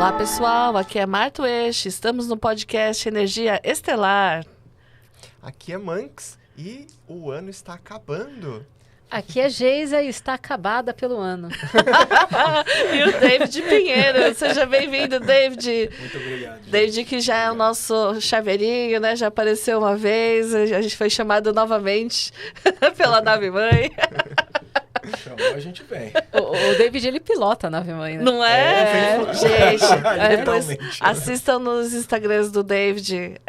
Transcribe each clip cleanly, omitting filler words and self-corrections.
Olá pessoal, aqui é Marta Eixo, estamos no podcast Energia Estelar. Aqui é Manx e o ano está acabando. Aqui é Geisa e está acabada pelo ano. E o David Pinheiro, seja bem-vindo, David. Muito obrigado. David que já é o nosso chaveirinho, né? Já apareceu uma vez, a gente foi chamado novamente pela nave-mãe. Chamou, a gente vem. O David, ele pilota a nave-mãe, né? Não é? Gente, depois Literalmente. assistam nos Instagrams do David,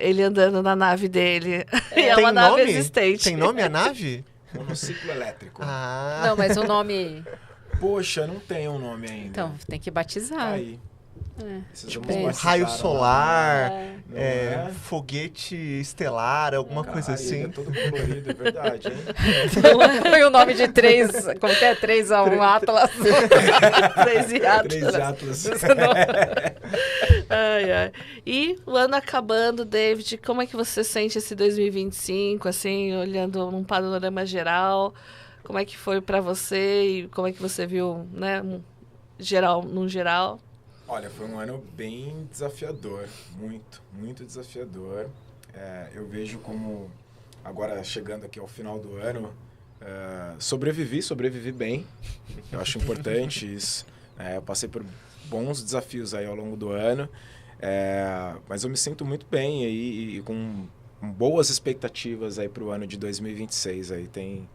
ele andando na nave dele. E é uma nave existente. Tem nome a nave? Monociclo elétrico. Ah, Não, mas o nome... Poxa, não tem um nome ainda. Então, tem que Tá batizar. aí. É. Precisamos Tipo, batizar raio lá. solar, Não é? foguete estelar, alguma coisa assim. É todo colorido, é verdade, hein? Foi o nome de três... Como que é? Três a um Atlas. Três hiatos. Três Atlas. Ai, ai. E o ano acabando, David, como é que você sente esse 2025, assim, olhando num panorama geral? Como é que foi pra você e como é que você viu, né, no geral? Olha, foi um ano bem desafiador. Muito, muito desafiador. Eu vejo como, agora chegando aqui ao final do ano, sobrevivi bem. Eu acho importante isso. Eu passei por bons desafios aí ao longo do ano, mas eu me sinto muito bem aí, e com boas expectativas aí para o ano de 2026. Aí tem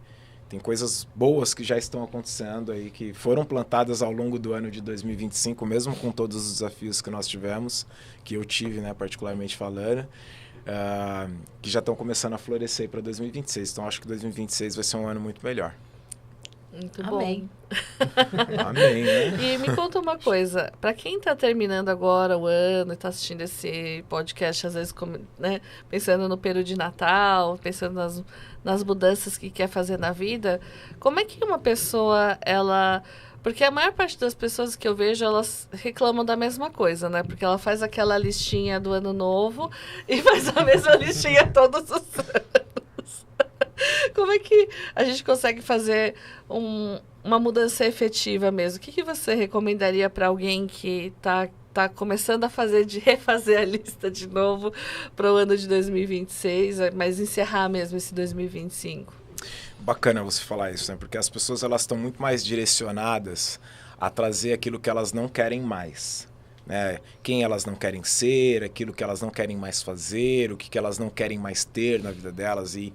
coisas boas que já estão acontecendo aí, que foram plantadas ao longo do ano de 2025, mesmo com todos os desafios que nós tivemos, que eu tive, né, particularmente falando, que já estão começando a florescer para 2026. Então, acho que 2026 vai ser um ano muito melhor. Muito Amém. bom. Amém, né? E me conta uma coisa, para quem está terminando agora o ano e está assistindo esse podcast, às vezes, né, pensando no período de Natal, pensando nas mudanças que quer fazer na vida, como é que uma pessoa, porque a maior parte das pessoas que eu vejo, elas reclamam da mesma coisa, né? Porque ela faz aquela listinha do ano novo e faz a mesma listinha todos os anos. Como é que a gente consegue fazer uma mudança efetiva mesmo? O que você recomendaria para alguém que tá começando a refazer a lista de novo para o ano de 2026, mas encerrar mesmo esse 2025? Bacana você falar isso, né? Porque as pessoas, elas estão muito mais direcionadas a trazer aquilo que elas não querem mais, né? Quem elas não querem ser, aquilo que elas não querem mais fazer, o que elas não querem mais ter na vida delas. E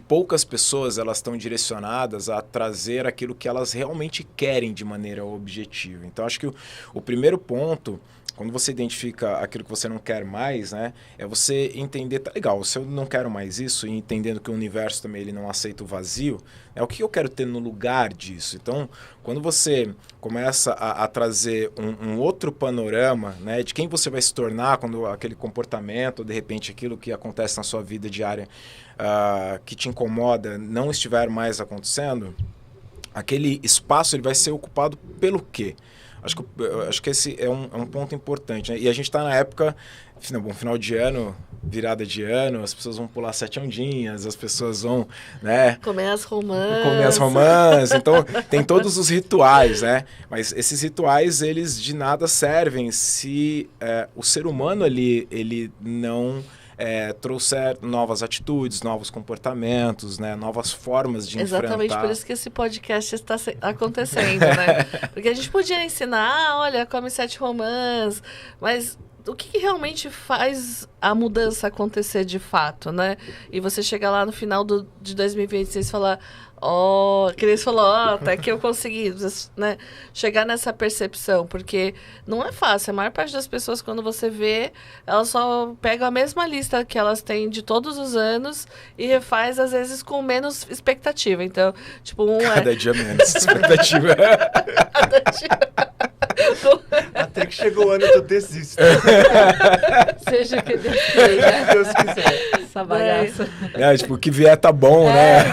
poucas pessoas, elas estão direcionadas a trazer aquilo que elas realmente querem de maneira objetiva. Então, acho que o primeiro ponto, quando você identifica aquilo que você não quer mais, né, é você entender, tá legal, se eu não quero mais isso, e entendendo que o universo também ele não aceita o vazio, o que eu quero ter no lugar disso? Então, quando você começa a trazer um outro panorama, né, de quem você vai se tornar quando aquele comportamento, ou de repente aquilo que acontece na sua vida diária que te incomoda não estiver mais acontecendo, aquele espaço ele vai ser ocupado pelo quê? Acho que esse é um ponto importante, né? E a gente está na época, final de ano, virada de ano, as pessoas vão pular 7 ondinhas, as pessoas vão, né, Comer as romãs. Então tem todos os rituais, né? Mas esses rituais, eles de nada servem se o ser humano ali, ele não trouxer novas atitudes, novos comportamentos, né, novas formas de Exatamente enfrentar. por isso que esse podcast está acontecendo, né? Porque a gente podia ensinar, olha, come 7 romãs, mas o que realmente faz a mudança acontecer de fato, né? E você chega lá no final de 2026 e falar, que eles falaram, até que eu consegui, né, chegar nessa percepção, porque não é fácil. A maior parte das pessoas, quando você vê, elas só pegam a mesma lista que elas têm de todos os anos e refaz, às vezes, com menos expectativa. Então, tipo, Cada dia menos expectativa. Cada dia. Até que chegou o ano que eu desisto. Seja o que Deus Se quiser. Deus quiser. Essa bagaça. Tipo, o que vier tá bom, né?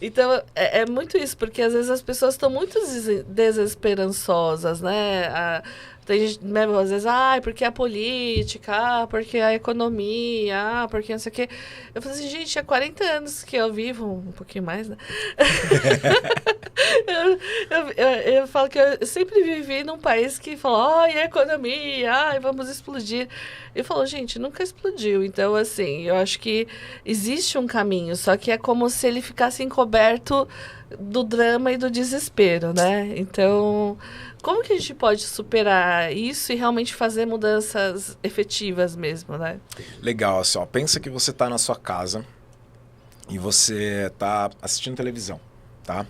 Então é muito isso, porque às vezes as pessoas estão muito desesperançosas, né? Tem gente, mesmo, às vezes, porque a política, porque a economia, porque não sei o quê. Eu falei assim, gente, há 40 anos que eu vivo, um pouquinho mais, né? Eu falo que eu sempre vivi num país que falou, e a economia, vamos explodir. Eu falo, gente, nunca explodiu. Então, assim, eu acho que existe um caminho, só que é como se ele ficasse encoberto do drama e do desespero, né? Então, como que a gente pode superar isso e realmente fazer mudanças efetivas mesmo, né? Legal, assim, ó, pensa que você está na sua casa e você está assistindo televisão, tá?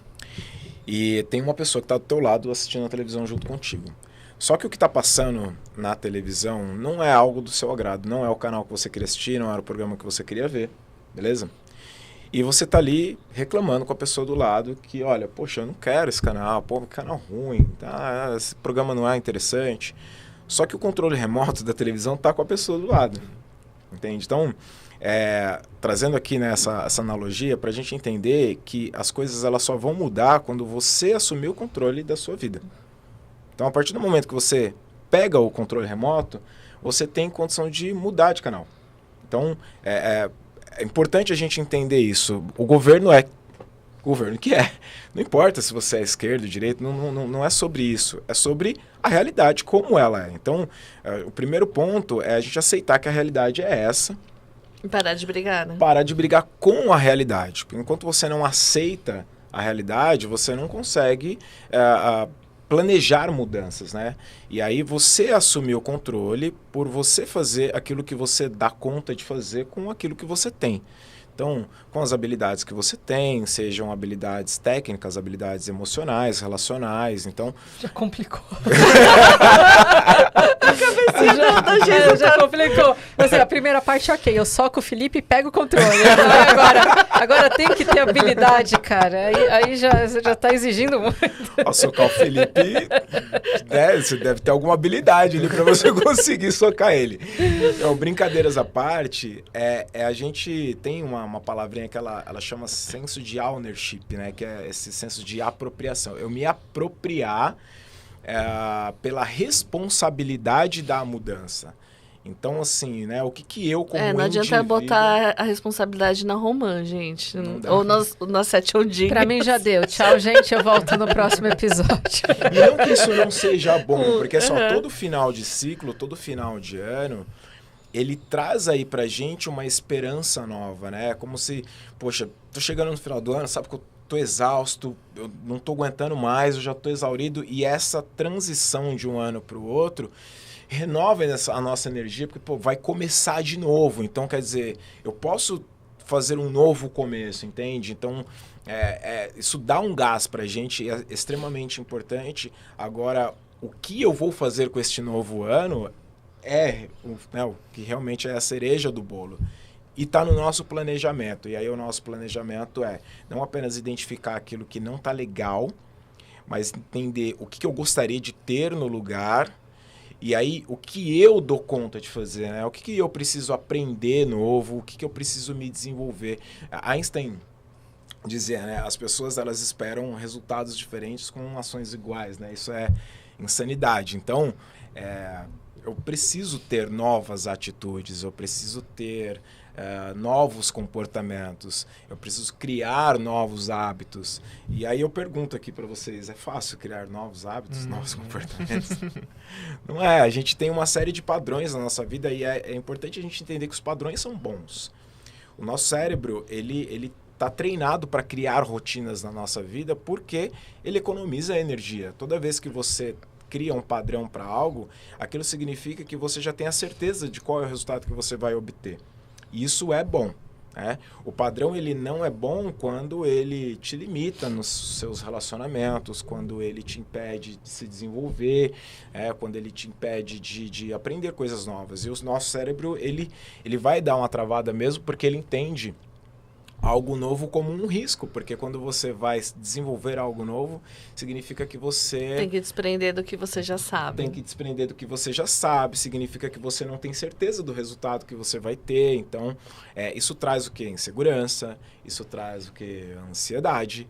E tem uma pessoa que está do teu lado assistindo a televisão junto contigo. Só que o que está passando na televisão não é algo do seu agrado, não é o canal que você queria assistir, não era o programa que você queria ver, beleza? E você tá ali reclamando com a pessoa do lado que, olha, poxa, eu não quero esse canal, pô, que canal ruim, tá? Esse programa não é interessante. Só que o controle remoto da televisão tá com a pessoa do lado, entende? Então, trazendo aqui, né, essa analogia para a gente entender que as coisas elas só vão mudar quando você assumir o controle da sua vida. Então, a partir do momento que você pega o controle remoto, você tem condição de mudar de canal. Então, é importante a gente entender isso. O governo é o governo que é. Não importa se você é esquerdo, direito, não é sobre isso. É sobre a realidade, como ela é. Então, o primeiro ponto é a gente aceitar que a realidade é essa. E parar de brigar, né? Parar de brigar com a realidade. Enquanto você não aceita a realidade, você não consegue planejar mudanças, né? E aí você assumir o controle por você fazer aquilo que você dá conta de fazer com aquilo que você tem. Então, com as habilidades que você tem, sejam habilidades técnicas, habilidades emocionais, relacionais, então... Já complicou. A cabecinha da gente já complicou. Assim, a primeira parte, ok, eu soco o Felipe e pego o controle. Agora tem que ter habilidade, cara. Aí já tá exigindo muito. Ao socar o Felipe, né, você deve ter alguma habilidade ali para você conseguir socar ele. Então, brincadeiras à parte, a gente tem uma palavrinha que ela chama senso de ownership, né? Que é esse senso de apropriação. Eu me apropriar pela responsabilidade da mudança. Então, assim, né? O que eu como não adianta indivíduo... botar a responsabilidade na Romã, gente. Ou nas 7 ondinhas. Pra mim já deu. Tchau, gente. Eu volto no próximo episódio. E não que isso não seja bom, porque só todo final de ciclo, todo final de ano... ele traz aí pra gente uma esperança nova, né? Como se, poxa, tô chegando no final do ano, sabe que eu tô exausto, eu não tô aguentando mais, eu já tô exaurido. E essa transição de um ano pro outro renova a nossa energia, porque, pô, vai começar de novo. Então, quer dizer, eu posso fazer um novo começo, entende? Então, isso dá um gás pra gente, é extremamente importante. Agora, o que eu vou fazer com este novo ano o que realmente é a cereja do bolo. E está no nosso planejamento. E aí o nosso planejamento é não apenas identificar aquilo que não está legal, mas entender o que eu gostaria de ter no lugar. E aí o que eu dou conta de fazer, né? O que eu preciso aprender novo, o que eu preciso me desenvolver. Einstein dizia, né? As pessoas elas esperam resultados diferentes com ações iguais, né? Isso é insanidade. Então, eu preciso ter novas atitudes, eu preciso ter novos comportamentos, eu preciso criar novos hábitos. E aí eu pergunto aqui para vocês, é fácil criar novos hábitos, novos comportamentos? Não é, a gente tem uma série de padrões na nossa vida e é importante a gente entender que os padrões são bons. O nosso cérebro, ele está treinado para criar rotinas na nossa vida porque ele economiza energia. Toda vez que você cria um padrão para algo, aquilo significa que você já tem a certeza de qual é o resultado que você vai obter. E isso é bom. Né? O padrão ele não é bom quando ele te limita nos seus relacionamentos, quando ele te impede de se desenvolver, quando ele te impede de aprender coisas novas. E o nosso cérebro ele vai dar uma travada mesmo porque ele entende algo novo como um risco, porque quando você vai desenvolver algo novo, significa que você... Tem que desprender do que você já sabe. Tem que desprender do que você já sabe, significa que você não tem certeza do resultado que você vai ter. Então, isso traz o quê? Insegurança, isso traz o quê? Ansiedade.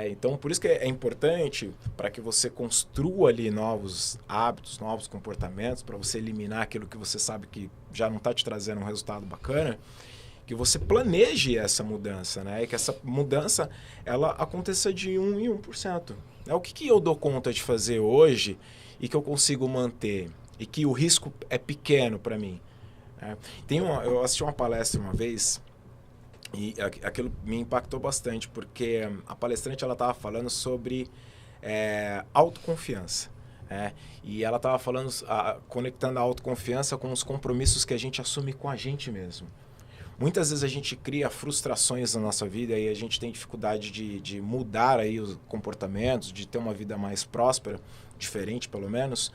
Então, por isso que é importante para que você construa ali novos hábitos, novos comportamentos, para você eliminar aquilo que você sabe que já não está te trazendo um resultado bacana, que você planeje essa mudança, né? E que essa mudança, ela aconteça de 1 em 1%. O que eu dou conta de fazer hoje e que eu consigo manter e que o risco é pequeno para mim? Eu assisti uma palestra uma vez e aquilo me impactou bastante, porque a palestrante estava falando sobre autoconfiança. E ela estava falando, conectando a autoconfiança com os compromissos que a gente assume com a gente mesmo. Muitas vezes a gente cria frustrações na nossa vida e a gente tem dificuldade de mudar aí os comportamentos, de ter uma vida mais próspera, diferente pelo menos,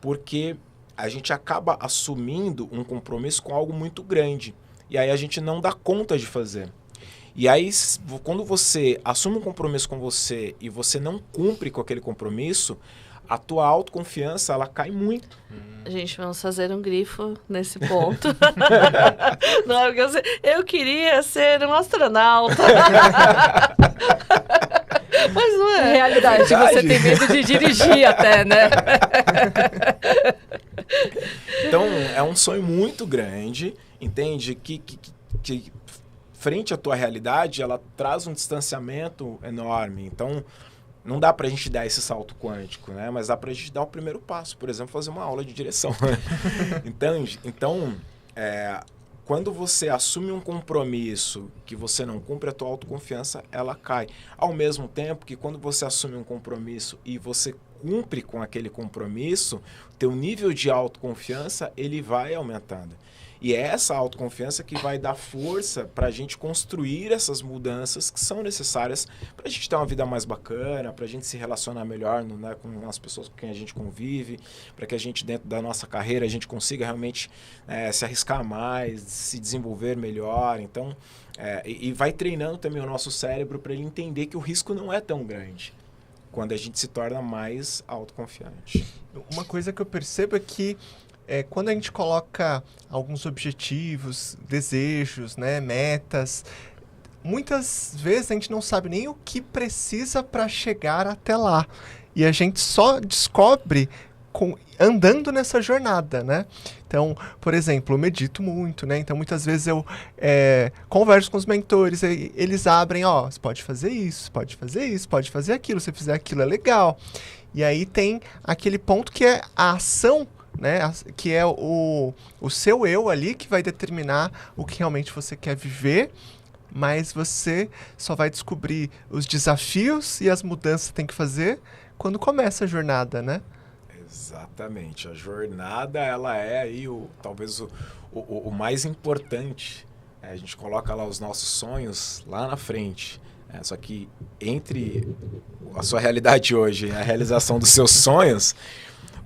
porque a gente acaba assumindo um compromisso com algo muito grande. E aí a gente não dá conta de fazer. E aí, quando você assume um compromisso com você e você não cumpre com aquele compromisso, a tua autoconfiança, ela cai muito. Gente, vamos fazer um grifo nesse ponto. Não, eu queria ser um astronauta. Mas não é. Na realidade, você tem medo de dirigir até, né? Então, é um sonho muito grande, entende? Que frente à tua realidade, ela traz um distanciamento enorme. Então, não dá pra gente dar esse salto quântico, né? Mas dá pra gente dar o primeiro passo. Por exemplo, fazer uma aula de direção. Então, quando você assume um compromisso que você não cumpre, a tua autoconfiança, ela cai. Ao mesmo tempo que quando você assume um compromisso e você cumpre com aquele compromisso, teu nível de autoconfiança, ele vai aumentando. E é essa autoconfiança que vai dar força para a gente construir essas mudanças que são necessárias para a gente ter uma vida mais bacana, para a gente se relacionar melhor, né, com as pessoas com quem a gente convive, para que a gente, dentro da nossa carreira, a gente consiga realmente se arriscar mais, se desenvolver melhor. Então, e vai treinando também o nosso cérebro para ele entender que o risco não é tão grande quando a gente se torna mais autoconfiante. Uma coisa que eu percebo é que quando a gente coloca alguns objetivos, desejos, né, metas, muitas vezes a gente não sabe nem o que precisa para chegar até lá. E a gente só descobre andando nessa jornada, né? Então, por exemplo, eu medito muito, né? Então, muitas vezes eu converso com os mentores, eles abrem, você pode fazer isso, pode fazer isso, pode fazer aquilo, se fizer aquilo é legal. E aí tem aquele ponto que é a ação, né, que é o seu eu ali que vai determinar o que realmente você quer viver, mas você só vai descobrir os desafios e as mudanças que tem que fazer quando começa a jornada, né? Exatamente. A jornada, ela é aí talvez o mais importante. A gente coloca lá os nossos sonhos lá na frente. Só que entre a sua realidade hoje e a realização dos seus sonhos,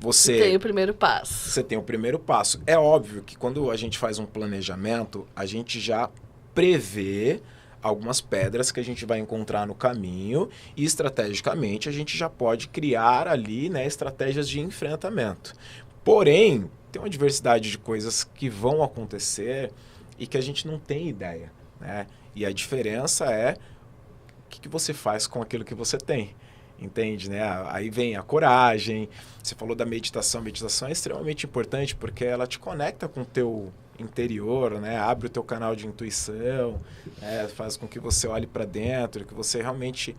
você tem o primeiro passo. Você tem o primeiro passo. É óbvio que quando a gente faz um planejamento, a gente já prevê algumas pedras que a gente vai encontrar no caminho e, estrategicamente, a gente já pode criar ali, né, estratégias de enfrentamento. Porém, tem uma diversidade de coisas que vão acontecer e que a gente não tem ideia, né? E a diferença é o que você faz com aquilo que você tem. Entende, né? Aí vem a coragem. Você falou da meditação. A meditação é extremamente importante porque ela te conecta com o teu interior, né? Abre o teu canal de intuição, né? Faz com que você olhe para dentro, que você realmente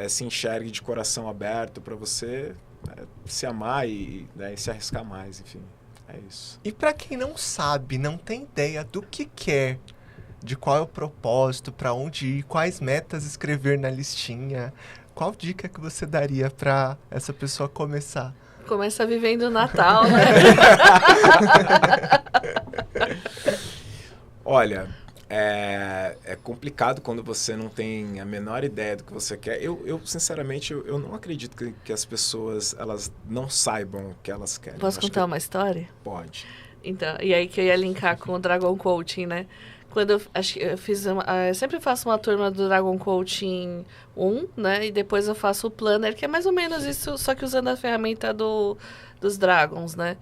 se enxergue de coração aberto para você se amar e se arriscar mais, enfim. É isso. E para quem não sabe, não tem ideia do que quer, de qual é o propósito, para onde ir, quais metas escrever na listinha, qual dica que você daria para essa pessoa começar? Começa vivendo o Natal, né? Olha, é complicado quando você não tem a menor ideia do que você quer. Eu sinceramente, eu não acredito que as pessoas elas não saibam o que elas querem. Posso contar uma história? Pode. Então, e aí que eu ia linkar com o Dragon Coaching, né? Quando eu fiz eu sempre faço uma turma do Dragon Coaching 1, né? E depois eu faço o Planner, que é mais ou menos isso, só que usando a ferramenta dos Dragons, né?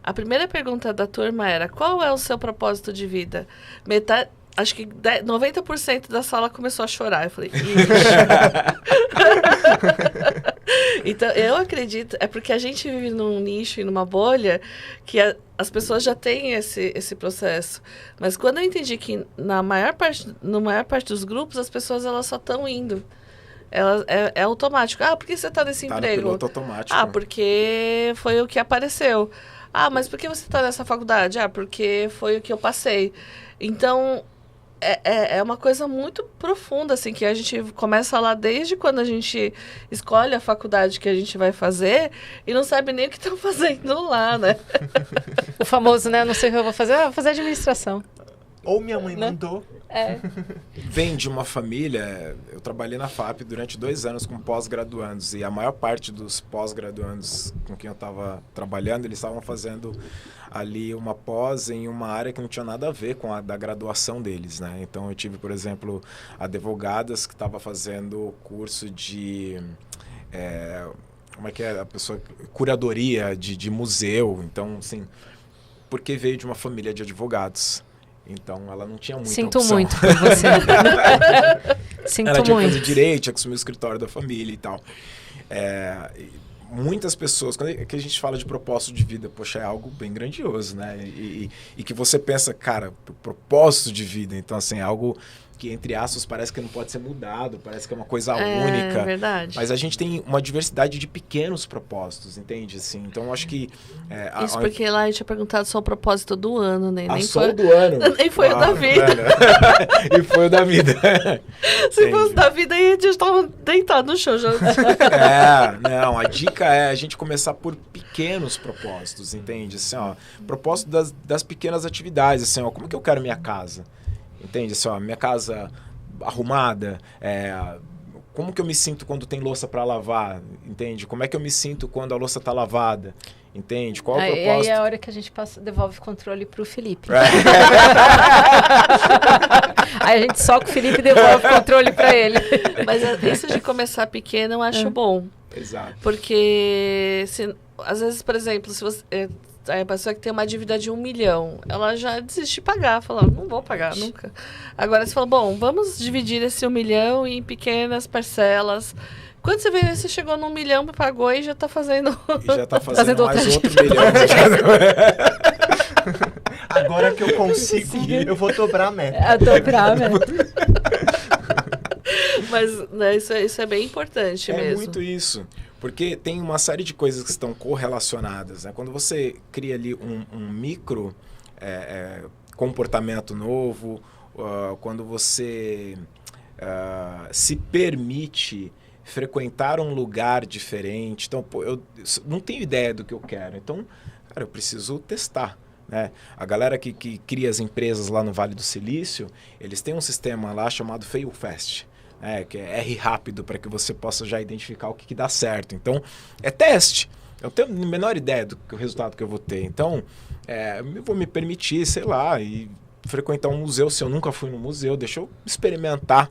A primeira pergunta da turma era: qual é o seu propósito de vida? Acho que 90% da sala começou a chorar. Eu falei, ixi. Então, eu acredito, é porque a gente vive num nicho e numa bolha que as pessoas já têm esse processo. Mas quando eu entendi que na maior parte dos grupos, as pessoas elas só estão indo. É automático. Ah, por que você está nesse Tá no emprego? piloto automático. Ah, porque foi o que apareceu. Ah, mas por que você está nessa faculdade? Ah, porque foi o que eu passei. Então, é uma coisa muito profunda, assim, que a gente começa lá desde quando a gente escolhe a faculdade que a gente vai fazer e não sabe nem o que estão fazendo lá, né? O famoso, né? Não sei o que eu vou fazer. Vou fazer administração. Ou minha mãe Né? mandou. Vem de uma família, eu trabalhei na FAP durante 2 anos com pós-graduandos e a maior parte dos pós-graduandos com quem eu estava trabalhando, eles estavam fazendo ali uma pós em uma área que não tinha nada a ver com a da graduação deles, né? Então eu tive, por exemplo, advogadas que estava fazendo curso de... como é que é? A pessoa... Curadoria de museu. Então, assim, porque veio de uma família de advogados. Então, ela não tinha muita Sinto opção. muito por você. Sinto Ela tinha que muito. fazer direito, tinha que assumir o escritório da família e tal. Muitas pessoas, quando a gente fala de propósito de vida, poxa, é algo bem grandioso, né? E que você pensa, cara, propósito de vida. Então, assim, é algo que, entre aspas, parece que não pode ser mudado, parece que é uma coisa única. É verdade. Mas a gente tem uma diversidade de pequenos propósitos, entende? Assim, então, eu acho que... Isso porque lá a gente tinha perguntado só o propósito do ano, né? Nem só foi o do ano. Nem foi o da vida. E foi o da vida. Se fosse da vida, aí a gente estava deitado no chão já. Não, a dica é a gente começar por pequenos propósitos, entende? Assim, ó, propósito das pequenas atividades, assim, ó, como que eu quero minha casa? Entende? Assim, ó, minha casa arrumada, como que eu me sinto quando tem louça para lavar? Entende? Como é que eu me sinto quando a louça está lavada? Entende? Qual é o propósito? Aí é a hora que a gente devolve o controle pro Felipe. Aí a gente soca o Felipe e devolve o controle para ele. Mas isso de começar pequeno eu acho bom. Exato. Porque, às vezes, por exemplo, se você... a pessoa que tem uma dívida de 1 milhão, ela já desiste de pagar, fala, não vou pagar nunca. Agora você fala, bom, vamos dividir esse 1 milhão em pequenas parcelas. Quando você vê, você chegou no 1 milhão, pagou e já está fazendo... E já está fazendo mais outro dívida. milhão. Agora que eu consigo, eu vou dobrar a meta. A dobrar, né? Mas né, isso é bem importante mesmo. É muito isso. Porque tem uma série de coisas que estão correlacionadas, né? Quando você cria ali um micro comportamento novo, quando você se permite frequentar um lugar diferente. Então, pô, eu não tenho ideia do que eu quero. Então, cara, eu preciso testar. Né? A galera que cria as empresas lá no Vale do Silício, eles têm um sistema lá chamado Fail Fast. Que é R rápido para que você possa já identificar o que dá certo. Então, é teste. Eu tenho a menor ideia do resultado que eu vou ter. Então, eu vou me permitir, sei lá, e frequentar um museu. Se eu nunca fui no museu, deixa eu experimentar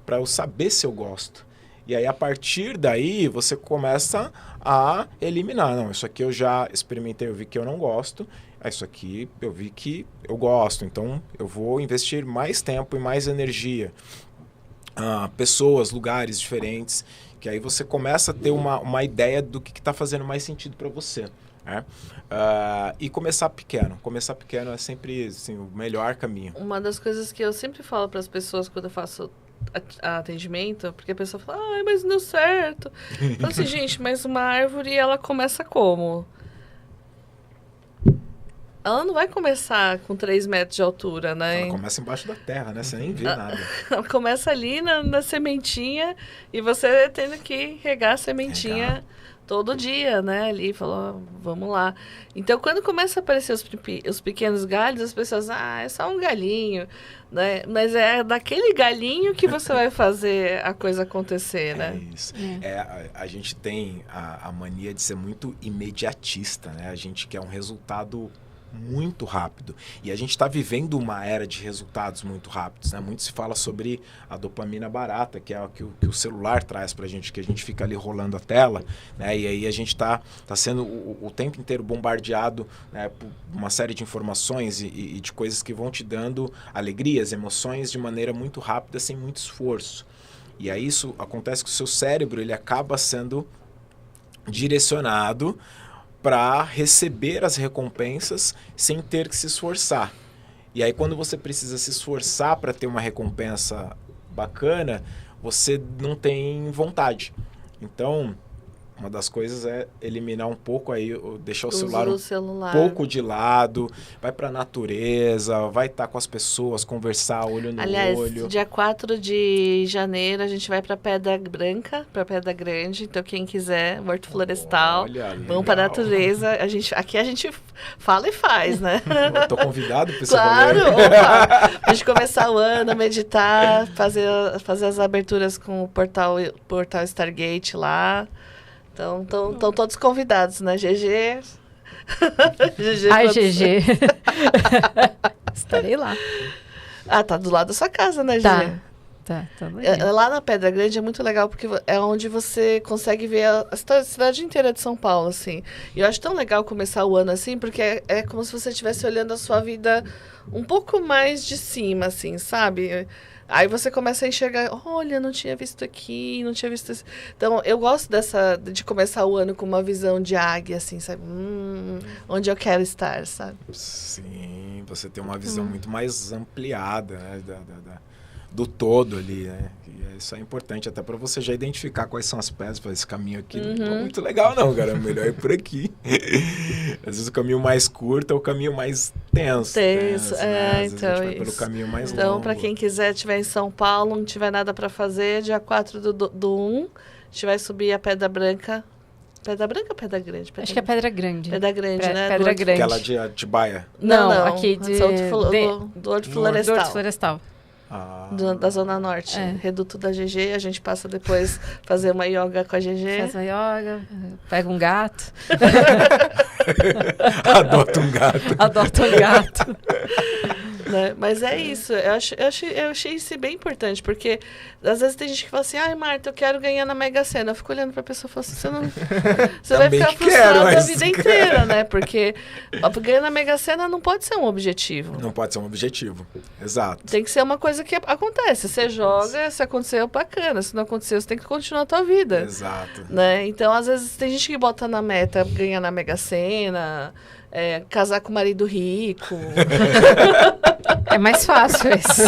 para eu saber se eu gosto. E aí, a partir daí, você começa a eliminar. Não, isso aqui eu já experimentei, eu vi que eu não gosto. Isso aqui eu vi que eu gosto. Então, eu vou investir mais tempo e mais energia. Pessoas, lugares diferentes, que aí você começa a ter uma ideia do que está fazendo mais sentido para você. Né? E começar pequeno. Começar pequeno é sempre assim, o melhor caminho. Uma das coisas que eu sempre falo para as pessoas quando eu faço atendimento, porque a pessoa fala, mas não deu certo. Eu falo assim, gente, mas uma árvore, ela começa como? Ela não vai começar com 3 metros de altura, né? Ela começa embaixo da terra, né? Você nem vê nada. Ela começa ali na sementinha e você tendo que regar a sementinha todo dia, né? Ali, falou, vamos lá. Então, quando começa a aparecer os pequenos galhos, as pessoas, é só um galinho, né? Mas é daquele galinho que você vai fazer a coisa acontecer, né? É isso. A gente tem a mania de ser muito imediatista, né? A gente quer um resultado muito rápido. E a gente está vivendo uma era de resultados muito rápidos, né? Muito se fala sobre a dopamina barata, que é o que o celular traz para a gente, que a gente fica ali rolando a tela, né? E aí a gente está sendo o tempo inteiro bombardeado, né, por uma série de informações e de coisas que vão te dando alegrias, emoções de maneira muito rápida, sem muito esforço. E aí isso acontece que o seu cérebro ele acaba sendo direcionado para receber as recompensas sem ter que se esforçar. E aí quando você precisa se esforçar para ter uma recompensa bacana, você não tem vontade. Então, uma das coisas é eliminar um pouco aí, deixar o celular um pouco de lado, vai pra natureza, vai estar com as pessoas, conversar olho no olho. Aliás, dia 4 de janeiro a gente vai pra Pedra Branca, pra Pedra Grande, então quem quiser, Horto Florestal, vamos pra natureza, aqui a gente fala e faz, né? Eu tô convidado pra esse Claro, rolê. opa, a gente começar o ano, meditar, fazer as aberturas com o portal Stargate lá. Então, estão todos convidados, né? GG. Ai, GG. Estarei lá. Ah, tá do lado da sua casa, né, GG? Tá. Lá na Pedra Grande é muito legal, porque é onde você consegue ver a cidade inteira de São Paulo, assim. E eu acho tão legal começar o ano assim, porque é como se você estivesse olhando a sua vida um pouco mais de cima, assim, sabe? Aí você começa a enxergar, olha, não tinha visto aqui, não tinha visto isso. Então, eu gosto de começar o ano com uma visão de águia, assim, sabe? Onde eu quero estar, sabe? Sim, você tem uma visão muito mais ampliada, né, do todo ali, né? E isso é importante até para você já identificar quais são as pedras para esse caminho aqui. Não é muito legal não, cara, é melhor ir por aqui. Às vezes o caminho mais curto é o caminho mais tenso, né? Às então vezes a gente vai pelo caminho mais longo. Então, para quem quiser, estiver em São Paulo, não tiver nada para fazer, dia 4 do 1, a gente vai subir a Pedra Branca. Pedra Branca ou Pedra Grande? Acho que é Pedra Grande. Pedra Grande, né? Pedra Grande. Aquela de Atibaia? Não, aqui do Horto Florestal. Do Horto Florestal. Da Zona Norte. Reduto da GG, a gente passa depois fazer uma yoga com a GG. Faz uma yoga, pega um gato. Adota um gato. Adota um gato. Né? Mas é isso, eu achei isso bem importante, porque às vezes tem gente que fala assim, ai, Marta, eu quero ganhar na Mega Sena. Eu fico olhando pra pessoa e falo assim, você vai ficar frustrado a vida inteira, né? Porque ganhar na Mega Sena não pode ser um objetivo. Não pode ser um objetivo, exato. Tem que ser uma coisa que acontece. Você joga, se aconteceu, bacana. Se não aconteceu, você tem que continuar a tua vida. Exato. Né? Então, às vezes, tem gente que bota na meta ganhar na Mega Sena, casar com o marido rico. É mais fácil esse.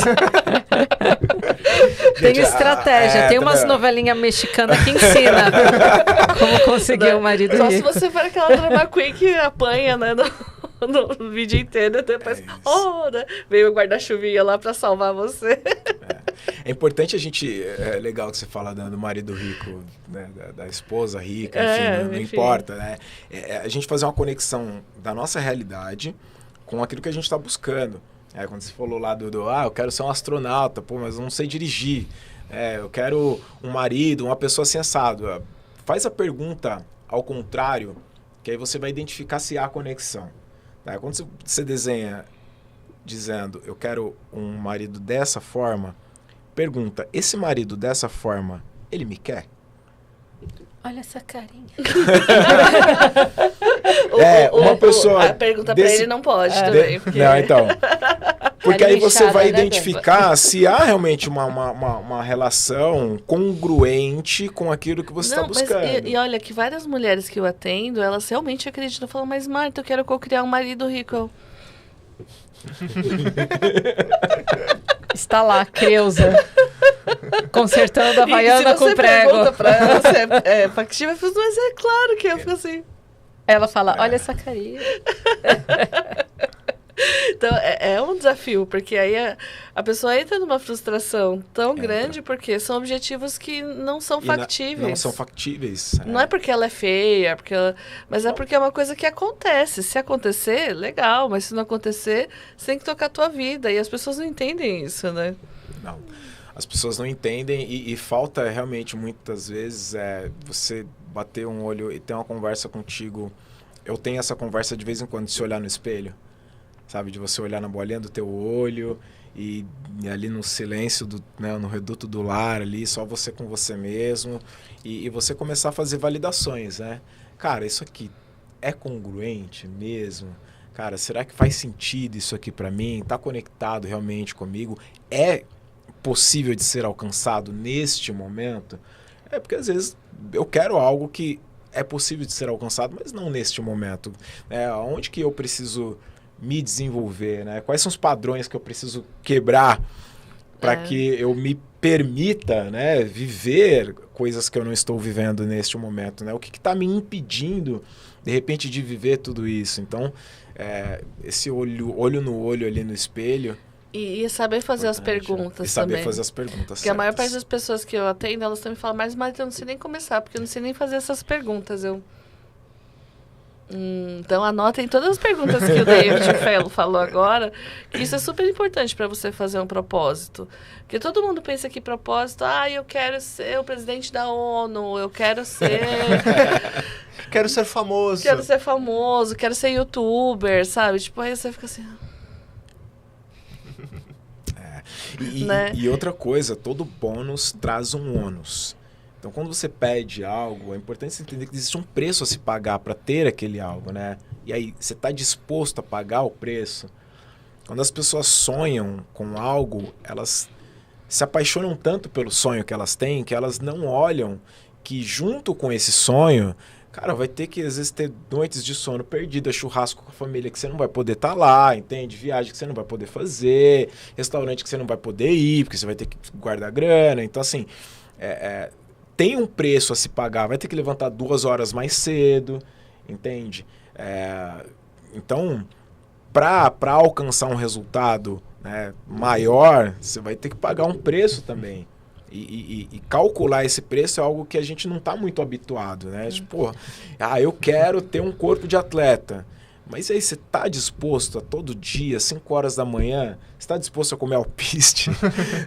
Tem estratégia. Tem umas novelinhas mexicanas que ensina como conseguir um marido rico. Só se você for aquela drama queen que apanha, né? No vídeo inteiro, depois, né? Veio o guarda-chuvinha lá pra salvar você. É importante a gente, é legal que você fala do marido rico, né, da esposa rica, enfim, não importa, né? A gente fazer uma conexão da nossa realidade com aquilo que a gente está buscando. Quando você falou lá eu quero ser um astronauta, pô, mas eu não sei dirigir. Eu quero um marido, uma pessoa sensata. Faz a pergunta ao contrário, que aí você vai identificar se há conexão. Quando você desenha dizendo, eu quero um marido dessa forma, pergunta, esse marido dessa forma, ele me quer? Olha essa carinha. Uma pessoa... A pergunta pra ele não pode também. Porque... Não, então... Porque aí você vai identificar se há realmente uma relação congruente com aquilo que você está buscando. E olha, que várias mulheres que eu atendo, elas realmente acreditam. Falam, mas Marta, eu quero criar um marido rico. Está lá, Creuza. Consertando a Havaiana com prego. Pergunta pra ela se é factível, mas é claro que eu fico assim. Ela fala, olha essa carinha. Então, é um desafio, porque aí a pessoa entra numa frustração tão grande, porque são objetivos que não são factíveis. Não são factíveis. Não é porque ela é feia, mas é porque é uma coisa que acontece. Se acontecer, legal, mas se não acontecer, você tem que tocar a tua vida. E as pessoas não entendem isso, né? Não. As pessoas não entendem e falta realmente, muitas vezes, você bater um olho e ter uma conversa contigo. Eu tenho essa conversa de vez em quando, de se olhar no espelho. Sabe, de você olhar na bolinha do teu olho e ali no silêncio, no reduto do lar ali, só você com você mesmo e você começar a fazer validações, né? Cara, isso aqui é congruente mesmo? Cara, será que faz sentido isso aqui pra mim? Tá conectado realmente comigo? É possível de ser alcançado neste momento? Porque às vezes eu quero algo que é possível de ser alcançado, mas não neste momento. Onde que eu preciso me desenvolver, né? Quais são os padrões que eu preciso quebrar para que eu me permita, né, viver coisas que eu não estou vivendo neste momento, né? O que está me impedindo, de repente, de viver tudo isso? Então, esse olho no olho ali no espelho... E saber fazer as perguntas e saber também. fazer as perguntas Porque certas. a maior parte das pessoas que eu atendo, elas também falam, mas eu não sei nem começar, porque eu não sei nem fazer essas perguntas. Então anotem todas as perguntas que o David falou agora, que isso é super importante para você fazer um propósito. Porque todo mundo pensa que propósito, eu quero ser o presidente da ONU, eu quero ser... Quero ser famoso. Quero ser youtuber, sabe? Tipo, aí você fica assim... E outra coisa, todo bônus traz um ônus. Então, quando você pede algo, é importante você entender que existe um preço a se pagar para ter aquele algo, né? E aí, você está disposto a pagar o preço? Quando as pessoas sonham com algo, elas se apaixonam tanto pelo sonho que elas têm, que elas não olham que junto com esse sonho... Cara, vai ter que, às vezes, ter noites de sono perdida, churrasco com a família que você não vai poder estar lá, entende? Viagem que você não vai poder fazer, restaurante que você não vai poder ir, porque você vai ter que guardar grana. Então, assim, tem um preço a se pagar. Vai ter que levantar 2 horas mais cedo, entende? Então, para alcançar um resultado, né, maior, você vai ter que pagar um preço também. E calcular esse preço é algo que a gente não está muito habituado, né? Tipo, eu quero ter um corpo de atleta. Mas aí você está disposto a todo dia, 5 horas da manhã, você está disposto a comer alpiste,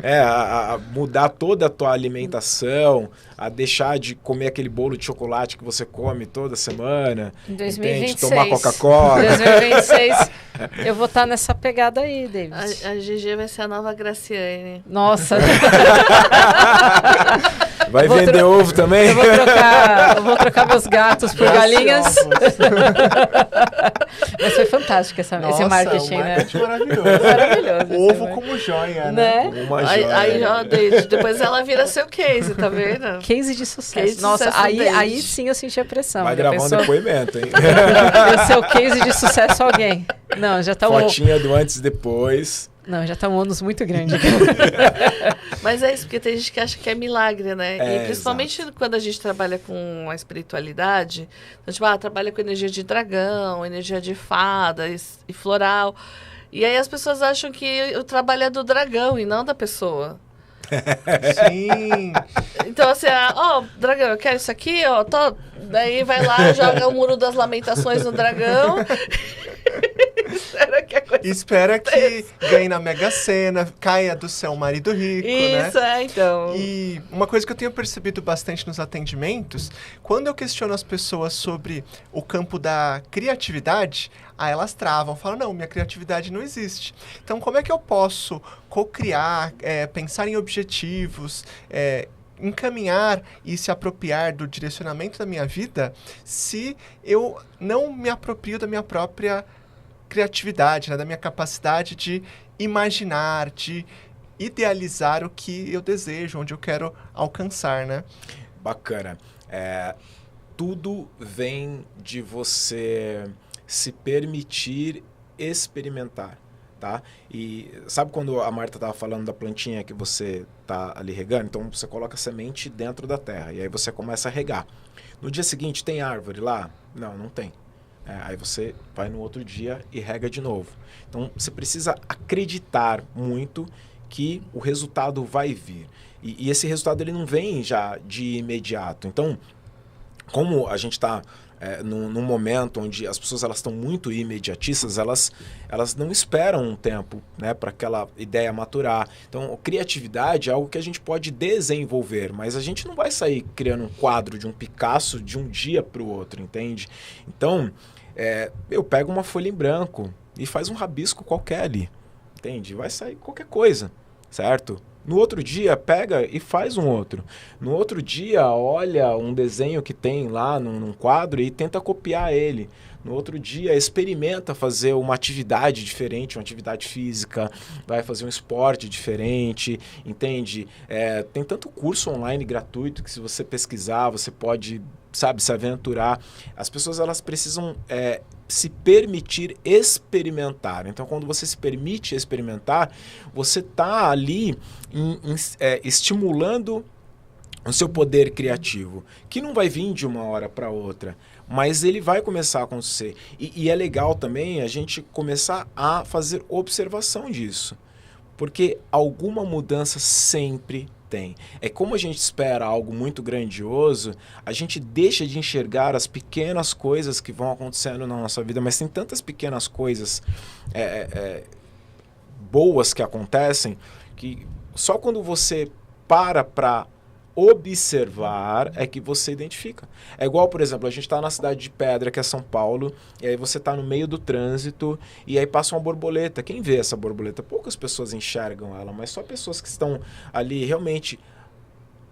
a mudar toda a tua alimentação, a deixar de comer aquele bolo de chocolate que você come toda semana, em 2026, entende? Tomar Coca-Cola. 2026, eu vou estar nessa pegada aí, David. A GG vai ser a nova Graciane. Nossa. Vai vender ovo também? Eu vou trocar meus gatos por galinhas. Mas foi fantástico esse marketing, né? Maravilhoso. Maravilhoso. Ovo como joia, né? Uma joia. Aí, depois ela vira seu case, tá vendo? Case de sucesso. Case de Nossa, sucesso aí sim eu senti a pressão. Vai gravar um depoimento, hein? Eu ser o case de sucesso alguém. Não, já tá Fotinha do antes e depois. Não, já tá um ônus muito grande. Mas é isso, porque tem gente que acha que é milagre, né? E principalmente exato. quando a gente trabalha com a espiritualidade, então, tipo, trabalha com energia de dragão, energia de fada e floral. E aí as pessoas acham que o trabalho é do dragão e não da pessoa. Sim. Então, assim, dragão, eu quero isso aqui, daí vai lá, joga o muro das lamentações no dragão. Espera que ganhe na Mega Sena, caia do céu um marido rico, né? Isso, então. E uma coisa que eu tenho percebido bastante nos atendimentos, quando eu questiono as pessoas sobre o campo da criatividade, elas travam, falam, não, minha criatividade não existe. Então, como é que eu posso co-criar, pensar em objetivos, encaminhar e se apropriar do direcionamento da minha vida se eu não me aproprio da minha própria criatividade, né, da minha capacidade de imaginar, de idealizar o que eu desejo, onde eu quero alcançar, né? Bacana. Tudo vem de você se permitir experimentar, tá? E sabe quando a Marta estava falando da plantinha que você tá ali regando? Então você coloca a semente dentro da terra e aí você começa a regar. No dia seguinte tem árvore lá? Não tem. Aí você vai no outro dia e rega de novo. Então você precisa acreditar muito que o resultado vai vir. E esse resultado ele não vem já de imediato. Então, como a gente está num momento onde as pessoas elas estão muito imediatistas, elas não esperam um tempo, né, para aquela ideia maturar. Então, criatividade é algo que a gente pode desenvolver, mas a gente não vai sair criando um quadro de um Picasso de um dia para o outro, entende? Então, eu pego uma folha em branco e faz um rabisco qualquer ali, entende? Vai sair qualquer coisa, certo? No outro dia, pega e faz um outro. No outro dia, olha um desenho que tem lá num quadro e tenta copiar ele. No outro dia, experimenta fazer uma atividade diferente, uma atividade física, vai fazer um esporte diferente, entende? Tem tanto curso online gratuito que se você pesquisar, você pode sabe, se aventurar. As pessoas, elas precisam se permitir experimentar. Então, quando você se permite experimentar, você está ali estimulando o seu poder criativo, que não vai vir de uma hora para outra, mas ele vai começar a acontecer. E é legal também a gente começar a fazer observação disso, porque alguma mudança sempre tem. É como a gente espera algo muito grandioso, a gente deixa de enxergar as pequenas coisas que vão acontecendo na nossa vida, mas tem tantas pequenas coisas boas que acontecem, que só quando você para observar é que você identifica. É igual, por exemplo, a gente está na cidade de Pedra, que é São Paulo, e aí você está no meio do trânsito, e aí passa uma borboleta. Quem vê essa borboleta? Poucas pessoas enxergam ela, mas só pessoas que estão ali realmente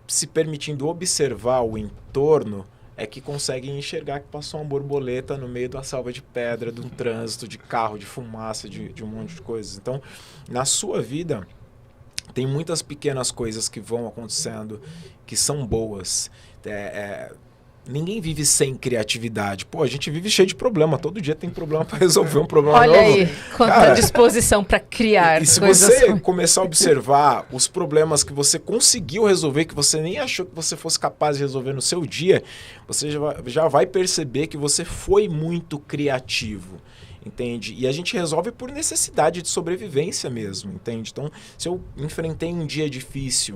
se permitindo observar o entorno é que conseguem enxergar que passou uma borboleta no meio de uma selva de pedra, de um trânsito, de carro, de fumaça, de um monte de coisas. Então, na sua vida, tem muitas pequenas coisas que vão acontecendo que são boas. Ninguém vive sem criatividade. Pô, a gente vive cheio de problema. Todo dia tem problema para resolver um problema Olha novo. aí, quanta disposição para criar E se coisas. você começar a observar os problemas que você conseguiu resolver, que você nem achou que você fosse capaz de resolver no seu dia, você já vai perceber que você foi muito criativo. Entende? E a gente resolve por necessidade de sobrevivência mesmo, entende? Então, se eu enfrentei um dia difícil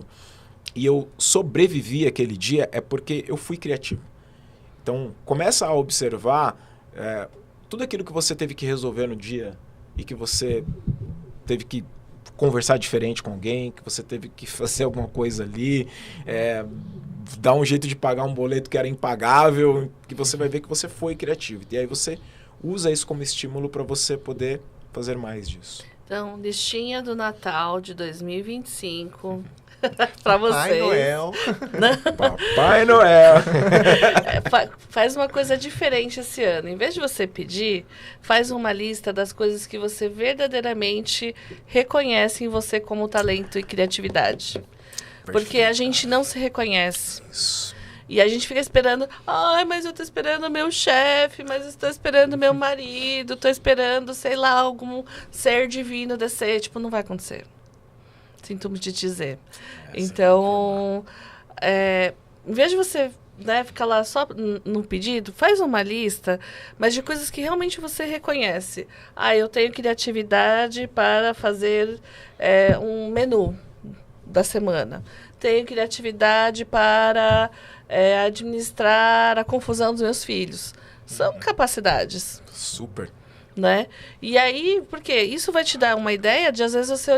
e eu sobrevivi aquele dia, é porque eu fui criativo. Então, começa a observar tudo aquilo que você teve que resolver no dia e que você teve que conversar diferente com alguém, que você teve que fazer alguma coisa ali, dar um jeito de pagar um boleto que era impagável, que você vai ver que você foi criativo. E aí você usa isso como estímulo para você poder fazer mais disso. Então, listinha do Natal de 2025 para vocês. Papai Noel. Papai Noel. Faz uma coisa diferente esse ano. Em vez de você pedir, faz uma lista das coisas que você verdadeiramente reconhece em você como talento e criatividade. Porque a gente não se reconhece. Isso. E a gente fica esperando, mas eu tô esperando meu chefe, mas eu estou esperando meu marido, tô esperando, sei lá, algum ser divino descer. Tipo, não vai acontecer. Sinto me te dizer. Então, em vez de você ficar lá só no pedido, faz uma lista, mas de coisas que realmente você reconhece. Eu tenho criatividade para fazer um menu da semana. Tenho criatividade para administrar a confusão dos meus filhos. São capacidades. Super. Né? E aí, porque isso vai te dar uma ideia de, às vezes, você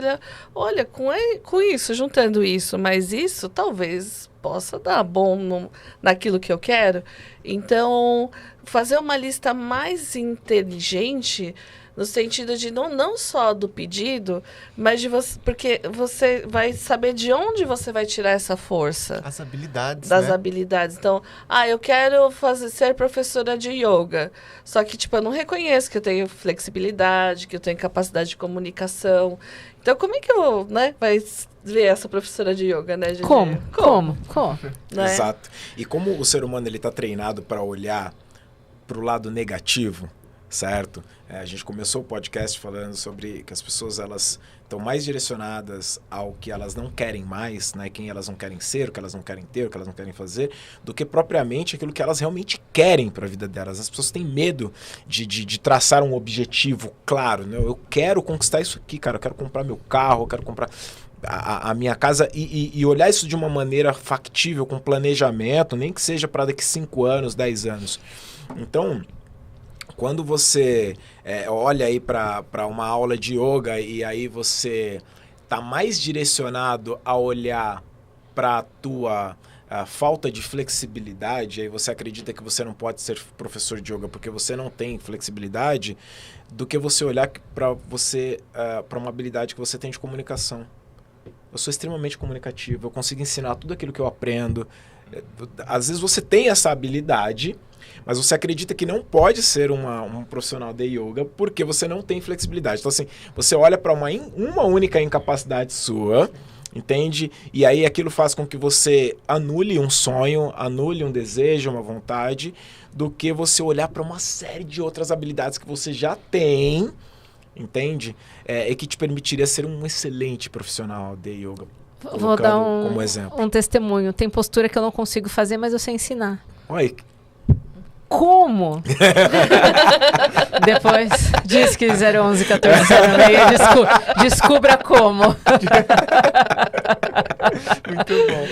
olha, com isso, juntando isso, mas isso talvez possa dar bom naquilo que eu quero. Então, fazer uma lista mais inteligente no sentido de não só do pedido, mas de você, porque você vai saber de onde você vai tirar essa força. As habilidades, das habilidades. Então, eu quero ser professora de yoga. Só que, eu não reconheço que eu tenho flexibilidade, que eu tenho capacidade de comunicação. Então, como é que eu, vai ver essa professora de yoga, né, Gigi? Como? Né? Exato. E como o ser humano ele está treinado para olhar para o lado negativo, certo? A gente começou o podcast falando sobre que as pessoas elas estão mais direcionadas ao que elas não querem mais, né? Quem elas não querem ser, o que elas não querem ter, o que elas não querem fazer, do que propriamente aquilo que elas realmente querem para a vida delas. As pessoas têm medo de traçar um objetivo claro, né? Eu quero conquistar isso aqui, cara. Eu quero comprar meu carro, eu quero comprar a minha casa e olhar isso de uma maneira factível, com planejamento, nem que seja para daqui 5 anos, 10 anos. Então, quando você olha aí para uma aula de yoga e aí você está mais direcionado a olhar para a tua falta de flexibilidade, aí você acredita que você não pode ser professor de yoga porque você não tem flexibilidade, do que você olhar para uma habilidade que você tem de comunicação. Eu sou extremamente comunicativo, eu consigo ensinar tudo aquilo que eu aprendo. Às vezes você tem essa habilidade, mas você acredita que não pode ser um profissional de yoga porque você não tem flexibilidade. Então, assim, você olha para uma única incapacidade sua entende? E aí aquilo faz com que você anule um sonho, anule um desejo, uma vontade, do que você olhar para uma série de outras habilidades que você já tem, entende? E que te permitiria ser um excelente profissional de yoga. Vou dar como exemplo. um testemunho. Tem postura que eu não consigo fazer, mas eu sei ensinar. Olha, como? Depois diz que 011 1406 descubra como. Muito bom.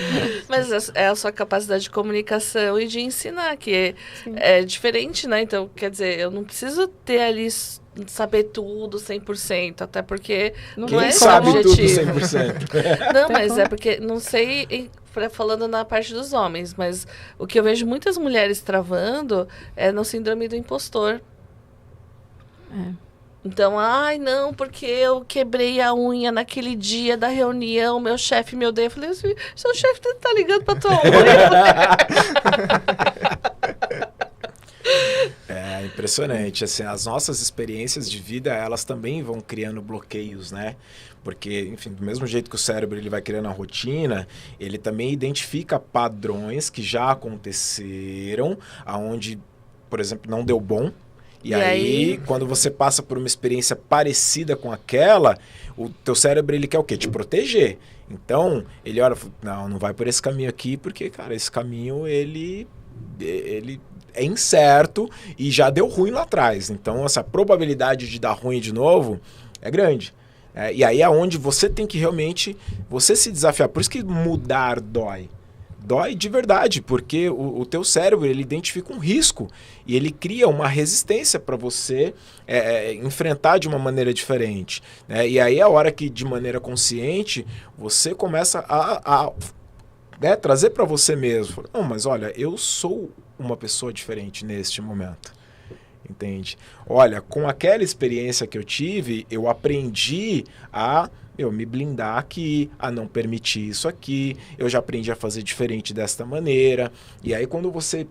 Mas é a sua capacidade de comunicação e de ensinar, que é diferente, né? Então, quer dizer, eu não preciso ter ali saber tudo 100%, até porque não quem é esse sabe o objetivo. tudo 100%? Não, mas é porque, não sei, falando na parte dos homens, mas o que eu vejo muitas mulheres travando é no síndrome do impostor. Então, ai, não, porque eu quebrei a unha naquele dia da reunião, meu chefe me odeia. Eu falei, seu chefe tá ligando pra tua unha. É impressionante, assim, as nossas experiências de vida, elas também vão criando bloqueios, né? Porque, enfim, do mesmo jeito que o cérebro ele vai criando a rotina, ele também identifica padrões que já aconteceram, aonde, por exemplo, não deu bom. E aí, quando você passa por uma experiência parecida com aquela, o teu cérebro ele quer o quê? Te proteger. Então, ele olha, não vai por esse caminho aqui, porque, cara, esse caminho, ele é incerto e já deu ruim lá atrás. Então, essa probabilidade de dar ruim de novo é grande. E aí é onde você tem que realmente você se desafiar. Por isso que mudar dói. Dói de verdade, porque o teu cérebro ele identifica um risco e ele cria uma resistência para você enfrentar de uma maneira diferente, né? E aí é a hora que, de maneira consciente, você começa a trazer para você mesmo. Não, mas olha, eu sou uma pessoa diferente neste momento. Entende? Olha, com aquela experiência que eu tive, eu aprendi a me blindar aqui, a não permitir isso aqui, eu já aprendi a fazer diferente desta maneira. E aí quando você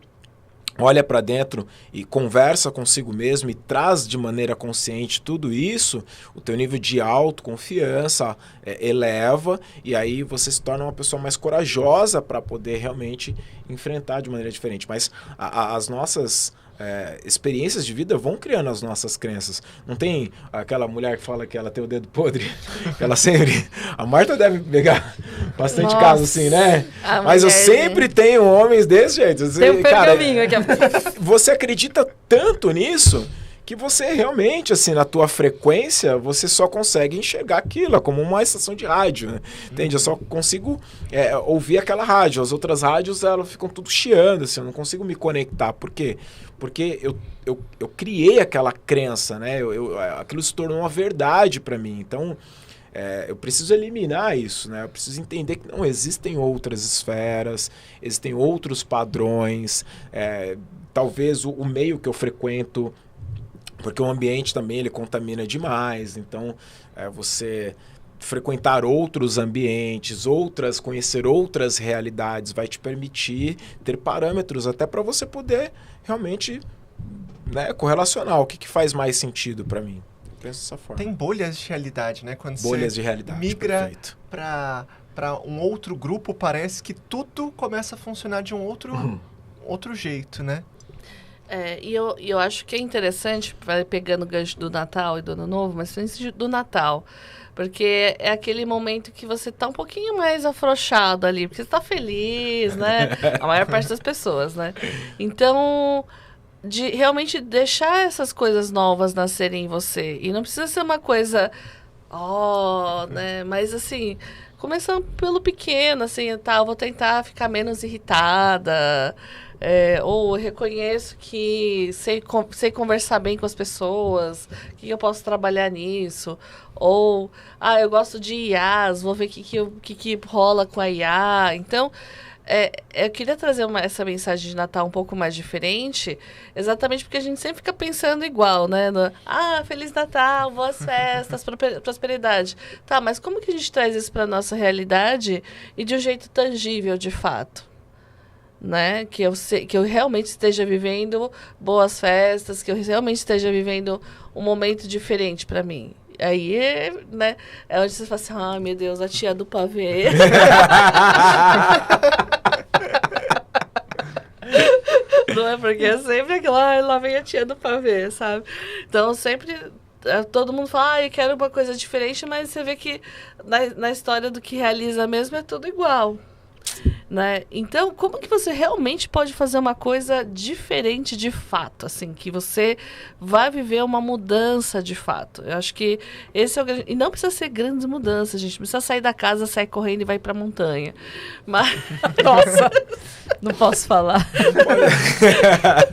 olha para dentro e conversa consigo mesmo e traz de maneira consciente tudo isso, o teu nível de autoconfiança eleva e aí você se torna uma pessoa mais corajosa para poder realmente enfrentar de maneira diferente. Mas as nossas experiências de vida vão criando as nossas crenças. Não tem aquela mulher que fala que ela tem o dedo podre? Ela sempre... A Marta deve pegar bastante caso assim, né? Mas eu sempre tenho homens desse jeito. Tem um pergaminho aqui. Você acredita tanto nisso que você realmente, assim, na tua frequência, você só consegue enxergar aquilo, é como uma estação de rádio, né? Entende? Eu só consigo ouvir aquela rádio. As outras rádios, elas ficam tudo chiando, assim, eu não consigo me conectar. Por quê? Porque eu criei aquela crença, né? Aquilo se tornou uma verdade para mim. Então, eu preciso eliminar isso, né? Eu preciso entender que não existem outras esferas, existem outros padrões. Talvez o meio que eu frequento, porque o ambiente também ele contamina demais. Então, você frequentar outros ambientes, conhecer outras realidades, vai te permitir ter parâmetros até para você poder realmente, né, correlacionar o que faz mais sentido para mim. Penso dessa forma. Tem bolhas de realidade, né? Quando bolhas você de realidade, migra para um outro grupo, parece que tudo começa a funcionar de um outro jeito, né? E eu acho que é interessante, pegando o gancho do Natal e do Ano Novo, mas principalmente do Natal, porque é aquele momento que você tá um pouquinho mais afrouxado ali, porque você tá feliz, né? A maior parte das pessoas, né? Então, de realmente deixar essas coisas novas nascerem em você. E não precisa ser uma coisa, né? Mas assim, começando pelo pequeno, assim, eu vou tentar ficar menos irritada. Ou reconheço que sei conversar bem com as pessoas, que eu posso trabalhar nisso. Ou, eu gosto de IAs, vou ver o que rola com a IA. Então, eu queria trazer essa mensagem de Natal um pouco mais diferente, exatamente porque a gente sempre fica pensando igual, né? Feliz Natal, boas festas, prosperidade. Tá, mas como que a gente traz isso para nossa realidade e de um jeito tangível, de fato? Né? Que eu realmente esteja vivendo boas festas, que eu realmente esteja vivendo um momento diferente para mim. Aí né, é onde você fala assim, ai meu Deus, a tia do pavê. Não é porque é sempre aquela, lá vem a tia do pavê, sabe? Então sempre todo mundo fala, eu quero uma coisa diferente, mas você vê que na história do que realiza mesmo é tudo igual. Né? Então, como que você realmente pode fazer uma coisa diferente de fato, assim, que você vai viver uma mudança de fato? Eu acho que esse é o grande... E não precisa ser grandes mudanças, gente. Não precisa sair da casa, sair correndo e vai pra montanha. Mas... Nossa, não posso falar.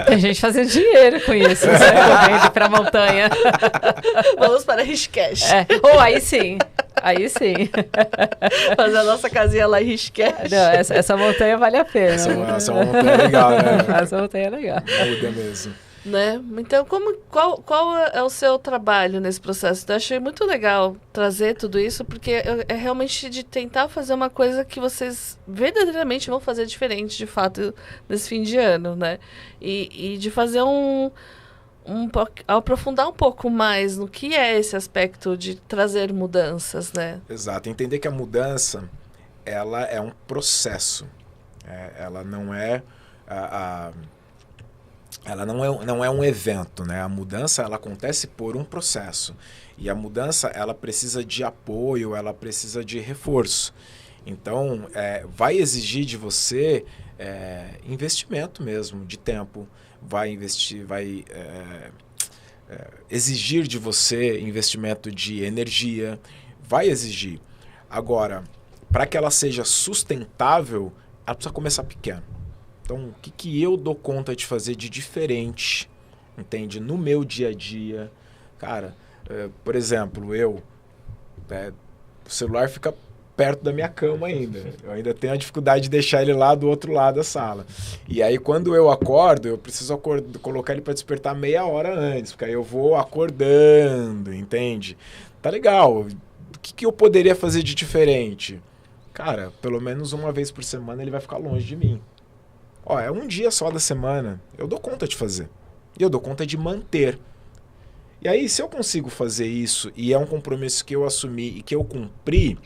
Tem gente fazendo dinheiro com isso, sai correndo pra montanha. Vamos para Rishikesh. Aí sim. Aí sim. Fazer a nossa casinha lá em Rishikesh. Não, essa montanha vale a pena. Essa montanha é legal, né? Essa montanha é legal. Muda mesmo. Né? Então, qual é o seu trabalho nesse processo? Eu achei muito legal trazer tudo isso, porque é realmente de tentar fazer uma coisa que vocês verdadeiramente vão fazer diferente, de fato, nesse fim de ano, né? E de fazer aprofundar um pouco mais no que é esse aspecto de trazer mudanças, né? Exato. Entender que a mudança, ela é um processo. Ela não é ela não é um evento, né? A mudança, ela acontece por um processo. E a mudança, ela precisa de apoio, ela precisa de reforço. Então, vai exigir de você investimento mesmo, de tempo. Vai exigir de você investimento de energia. Vai exigir. Agora, para que ela seja sustentável, ela precisa começar pequeno. Então, o que eu dou conta de fazer de diferente, entende? No meu dia a dia. Cara, por exemplo, o celular fica perto da minha cama ainda. Eu ainda tenho a dificuldade de deixar ele lá do outro lado da sala. E aí, quando eu acordo, eu preciso colocar ele para despertar meia hora antes, porque aí eu vou acordando, entende? Tá legal. O que eu poderia fazer de diferente? Cara, pelo menos uma vez por semana ele vai ficar longe de mim. É um dia só da semana. Eu dou conta de fazer. E eu dou conta de manter. E aí, se eu consigo fazer isso, e é um compromisso que eu assumi e que eu cumpri,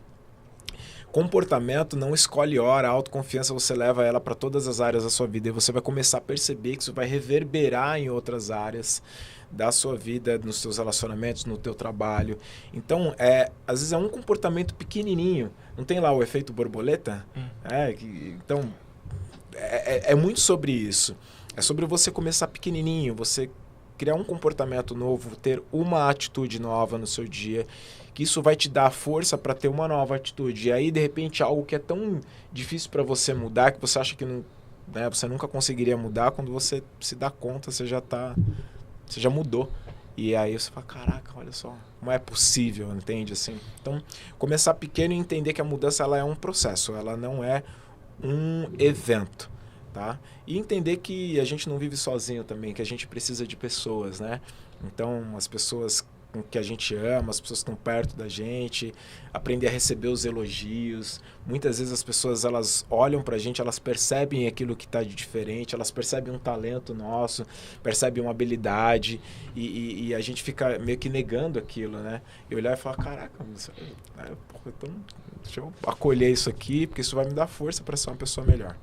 comportamento não escolhe hora, a autoconfiança você leva ela para todas as áreas da sua vida. E você vai começar a perceber que isso vai reverberar em outras áreas da sua vida, nos seus relacionamentos, no teu trabalho. Então, às vezes é um comportamento pequenininho. Não tem lá o efeito borboleta? Então... É muito sobre isso. É sobre você começar pequenininho, você criar um comportamento novo, ter uma atitude nova no seu dia, que isso vai te dar força para ter uma nova atitude. E aí, de repente, algo que é tão difícil para você mudar, que você acha que não, né, você nunca conseguiria mudar, quando você se dá conta, você já mudou. E aí você fala, caraca, olha só, como é possível, entende? Assim, então, começar pequeno e entender que a mudança ela é um processo, ela não é um evento, tá? E entender que a gente não vive sozinho também, que a gente precisa de pessoas, né? Então, as pessoas com que a gente ama, as pessoas que estão perto da gente, aprender a receber os elogios. Muitas vezes as pessoas, elas olham pra gente, elas percebem aquilo que tá de diferente, elas percebem um talento nosso, percebem uma habilidade, e a gente fica meio que negando aquilo, né? E olhar e falar, caraca, então deixa eu acolher isso aqui, porque isso vai me dar força para ser uma pessoa melhor.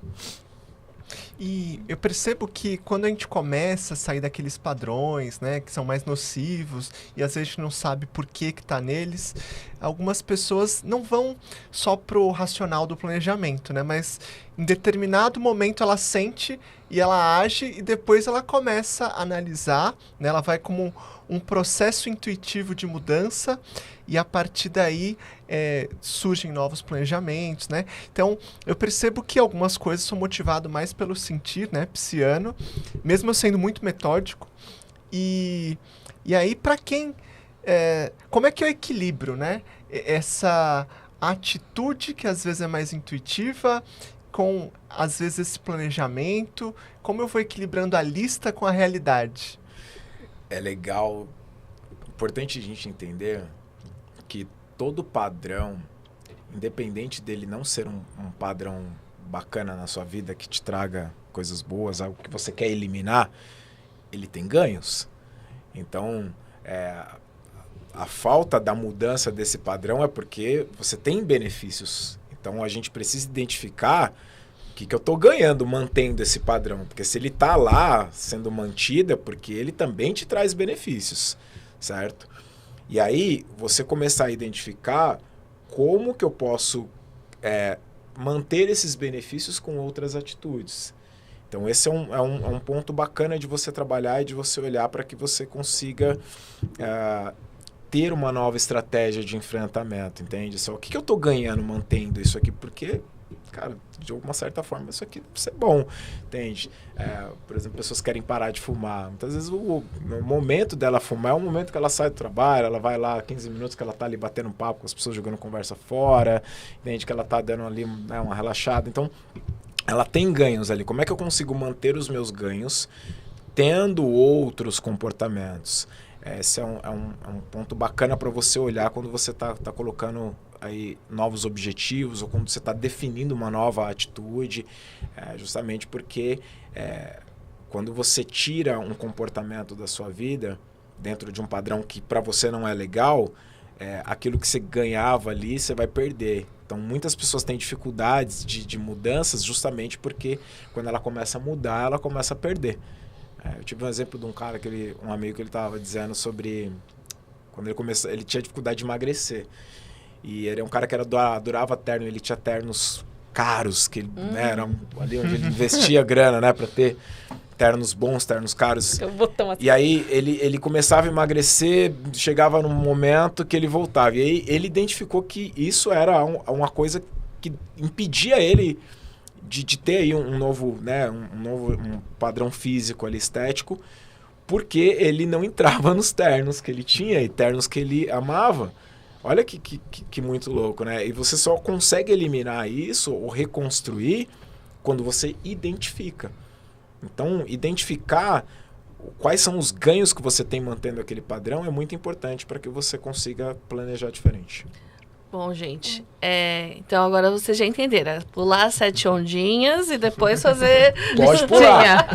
E eu percebo que quando a gente começa a sair daqueles padrões, né, que são mais nocivos, e às vezes a gente não sabe por que tá neles, algumas pessoas não vão só pro racional do planejamento, né, mas em determinado momento ela sente e ela age, e depois ela começa a analisar, né, ela vai como um processo intuitivo de mudança, e a partir daí surgem novos planejamentos, né? Então, eu percebo que algumas coisas são motivadas mais pelo sentir, né, pisciano, mesmo eu sendo muito metódico. E aí, para quem... como é que eu equilibro, né, essa atitude que às vezes é mais intuitiva, com, às vezes, esse planejamento? Como eu vou equilibrando a lista com a realidade? É legal, importante a gente entender que todo padrão, independente dele não ser um padrão bacana na sua vida, que te traga coisas boas, algo que você quer eliminar, ele tem ganhos. Então, a falta da mudança desse padrão é porque você tem benefícios. Então, a gente precisa identificar o que eu estou ganhando mantendo esse padrão. Porque se ele está lá sendo mantido, é porque ele também te traz benefícios, certo? E aí, você começar a identificar como que eu posso manter esses benefícios com outras atitudes. Então, esse é um ponto bacana de você trabalhar e de você olhar para que você consiga ter uma nova estratégia de enfrentamento, entende? O que eu estou ganhando mantendo isso aqui? Porque, cara, de alguma certa forma, isso aqui vai ser bom, entende? Por exemplo, pessoas querem parar de fumar. Muitas vezes o momento dela fumar é o momento que ela sai do trabalho, ela vai lá 15 minutos que ela está ali batendo um papo com as pessoas, jogando conversa fora, entende? Que ela está dando ali uma relaxada. Então, ela tem ganhos ali. Como é que eu consigo manter os meus ganhos tendo outros comportamentos? Esse é um ponto bacana para você olhar quando você está colocando aí novos objetivos ou quando você está definindo uma nova atitude, justamente porque quando você tira um comportamento da sua vida dentro de um padrão que para você não é legal, aquilo que você ganhava ali você vai perder. Então, muitas pessoas têm dificuldades de mudanças justamente porque quando ela começa a mudar, ela começa a perder. Eu tive um exemplo de um cara, um amigo que ele estava dizendo sobre quando ele tinha dificuldade de emagrecer. E ele é um cara que adorava terno, ele tinha ternos caros, que era ali onde ele investia grana, né, para ter ternos bons, ternos caros. E aí ele começava a emagrecer, chegava num momento que ele voltava. E aí ele identificou que isso era uma coisa que impedia ele de ter aí um novo padrão físico ali, estético, porque ele não entrava nos ternos que ele tinha e ternos que ele amava. Olha que muito louco, né? E você só consegue eliminar isso ou reconstruir quando você identifica. Então, identificar quais são os ganhos que você tem mantendo aquele padrão é muito importante para que você consiga planejar diferente. Bom, gente, então agora vocês já entenderam. Pular 7 ondinhas e depois fazer... Pode pular.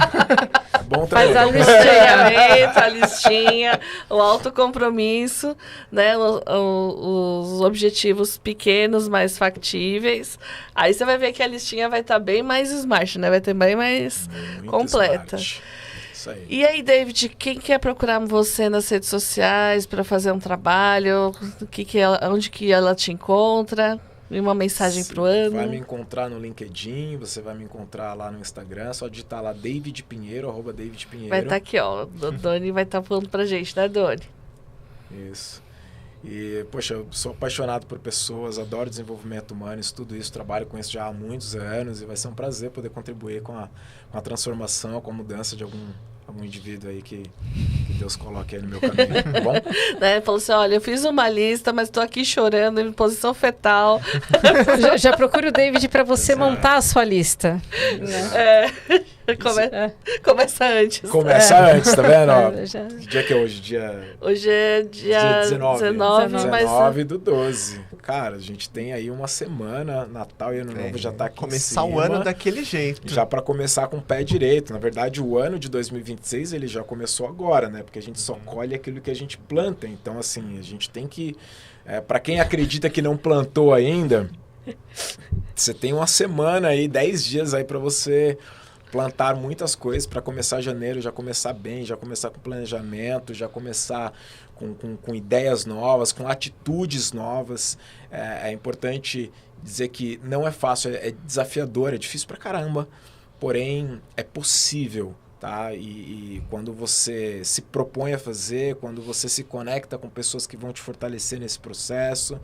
É bom também. Faz a listinha, o autocompromisso, né? Os objetivos pequenos, mais factíveis. Aí você vai ver que a listinha vai estar bem mais smart, né? Vai ter bem mais muito completa. Smart. Isso aí. E aí, David, quem quer procurar você nas redes sociais para fazer um trabalho? Onde que ela te encontra? E uma mensagem para o ano? Vai me encontrar no LinkedIn, você vai me encontrar lá no Instagram, só digitar lá David Pinheiro, @David Pinheiro. Vai estar aqui, ó. A Doni vai estar falando pra gente, né, Doni? Isso. E, poxa, eu sou apaixonado por pessoas, adoro desenvolvimento humano, estudo isso, trabalho com isso já há muitos anos e vai ser um prazer poder contribuir com a transformação, com a mudança de algum indivíduo aí que Deus coloque aí no meu caminho, tá bom? Né? Falou assim, olha, eu fiz uma lista, mas estou aqui chorando em posição fetal. já procure o David para você montar a sua lista. Começa antes. Começa antes, tá vendo? Que dia que é hoje? Hoje é dia 19 do 12. Cara, a gente tem aí uma semana, Natal e Ano Novo já tá aqui começar o ano daquele jeito. Já para começar com o pé direito. Na verdade, o ano de 2026, ele já começou agora, né? Porque a gente só colhe aquilo que a gente planta. Então, assim, a gente tem que... para quem acredita que não plantou ainda, você tem uma semana aí, 10 dias aí para você plantar muitas coisas para começar janeiro, já começar bem, já começar com planejamento, já começar com ideias novas, com atitudes novas. É importante dizer que não é fácil, é desafiador, é difícil pra caramba, porém é possível, tá? E quando você se propõe a fazer, quando você se conecta com pessoas que vão te fortalecer nesse processo,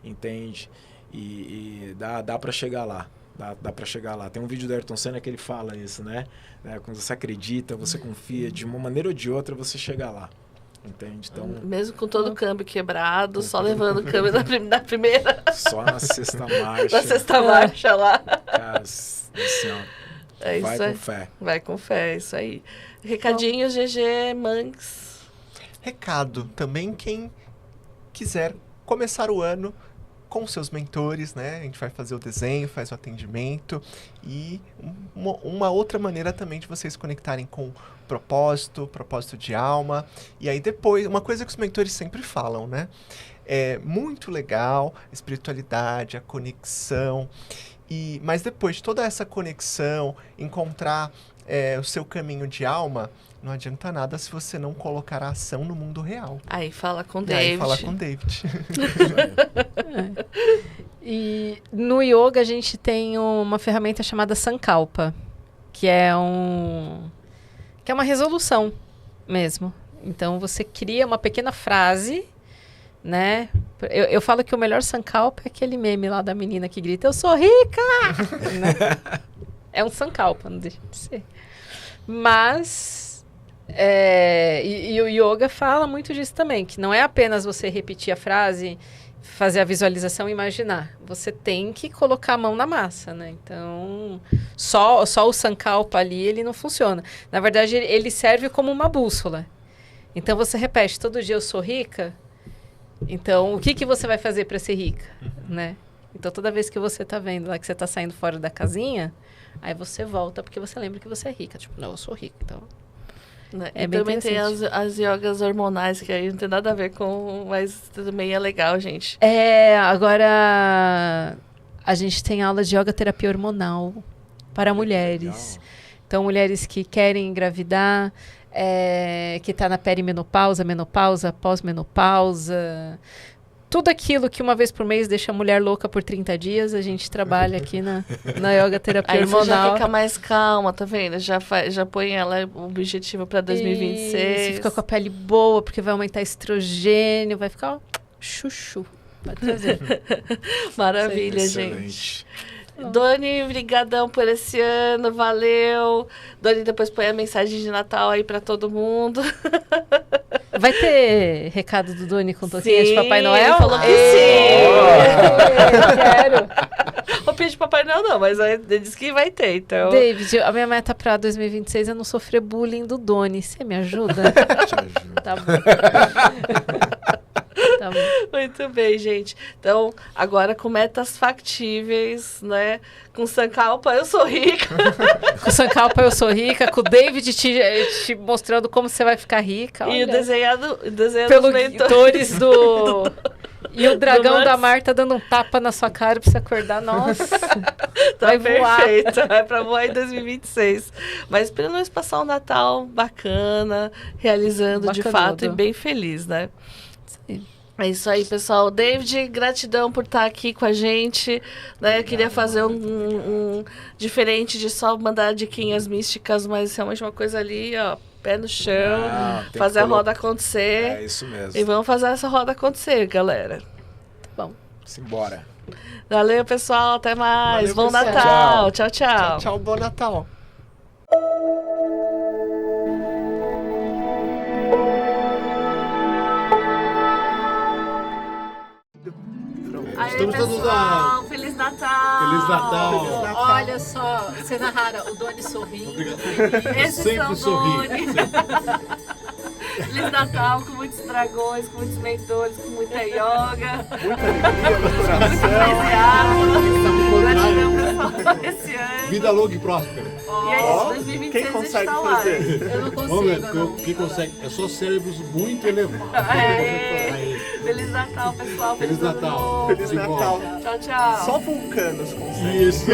entende? E dá para chegar lá. Dá para chegar lá. Tem um vídeo do Ayrton Senna que ele fala isso, né? Quando você acredita, você confia, de uma maneira ou de outra você chega lá. Entende? Então, mesmo com todo o câmbio quebrado, só levando o câmbio da primeira. Só na sexta marcha. Na sexta marcha lá. Cara, assim, ó, vai com fé. Vai com fé, isso aí. Recadinhos, GG, Manx. Recado. Também quem quiser começar o ano com seus mentores, né? A gente vai fazer o desenho, faz o atendimento e uma outra maneira também de vocês conectarem com propósito de alma. E aí depois, uma coisa que os mentores sempre falam, né? É muito legal a espiritualidade, a conexão, mas depois de toda essa conexão, encontrar o seu caminho de alma, não adianta nada se você não colocar a ação no mundo real. Aí fala com o E David. aí fala com o David. E no yoga a gente tem uma ferramenta chamada Sankalpa, que é uma resolução mesmo. Então você cria uma pequena frase, né? Eu falo que o melhor Sankalpa é aquele meme lá da menina que grita, eu sou rica! Né? É um Sankalpa, não deixa de ser. Mas e o yoga fala muito disso também, que não é apenas você repetir a frase, fazer a visualização e imaginar. Você tem que colocar a mão na massa, né? Então, só o Sankalpa ali, ele não funciona. Na verdade, ele serve como uma bússola. Então, você repete, todo dia eu sou rica. Então, o que você vai fazer para ser rica, né? Então, toda vez que você tá vendo lá que você tá saindo fora da casinha, aí você volta porque você lembra que você é rica. Tipo, não, eu sou rica, então... Né? É E bem também tem interessante. as yogas hormonais, que aí não tem nada a ver com... Mas também é legal, gente. Agora a gente tem aula de yoga terapia hormonal para mulheres. Legal. Então, mulheres que querem engravidar, que tá na perimenopausa, menopausa, pós-menopausa. Tudo aquilo que uma vez por mês deixa a mulher louca por 30 dias, a gente trabalha aqui na yoga terapia Aí você já hormonal. fica mais calma, tá vendo? Já põe ela o objetivo para 2026. Você fica com a pele boa, porque vai aumentar estrogênio, vai ficar ó, chuchu. Vai trazer. Maravilha, Excelente. gente. Doni, brigadão por esse ano, valeu. Doni, depois põe a mensagem de Natal aí pra todo mundo. Vai ter recado do Doni com toquinha de Sim, Papai Noel? ele falou que Eu quero. Roupinha de Papai Noel não, mas ele disse que vai ter, então... David, a minha meta pra 2026 é não sofrer bullying do Doni. Você me ajuda? Te ajudo. Tá bom. Tá bom. Muito bem, gente. Então, agora com metas factíveis, né? Com Sankalpa, eu sou rica. Com o Sankalpa eu sou rica, com o David te mostrando como você vai ficar rica. E o olha. desenhado Pelos os mentores. mentores do... E o dragão do da Nuts. Marta dando um tapa na sua cara pra você acordar. Nossa, Tá vai voar. perfeito, vai pra voar em 2026. Mas pra nós passar um Natal bacana, realizando de Bacanudo. fato e bem feliz, né? Sim. É isso aí, pessoal. David, gratidão por estar aqui com a gente. Né? Eu queria fazer um diferente de só mandar diquinhas místicas, mas realmente uma coisa ali, ó, pé no chão, Ah, tem que fazer a colocar. roda acontecer. É isso mesmo. E vamos fazer essa roda acontecer, galera. Bom. Simbora. Valeu, pessoal. Até mais. Valeu, Bom pessoal. Natal. Tchau, tchau. Tchau, tchau, bom Natal. Aí, Estamos todos pessoal, Feliz Natal! Feliz Natal. Olha só, você narrara o Doni sorrindo. Obrigado. Esses Sempre são sorri. Doni. Feliz Natal com muitos dragões, com muitos mentores, com muita yoga. Coração. Gratidão, pessoal, esse ano. Vida longa e próspera. E aí, Ó, 2026 quem a gente consegue tá lá. fazer? Eu não Vamos ver, consigo, não. quem consegue. É só cérebros muito elevados. Aê. Aí. Feliz Natal, pessoal. Feliz Ano Natal. novo. Feliz De bom. Natal. Tchau, tchau. Só vulcanos conseguem. Isso.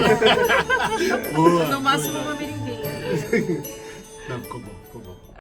Boa. No máximo uma meringuinha. Não, ficou bom, ficou bom.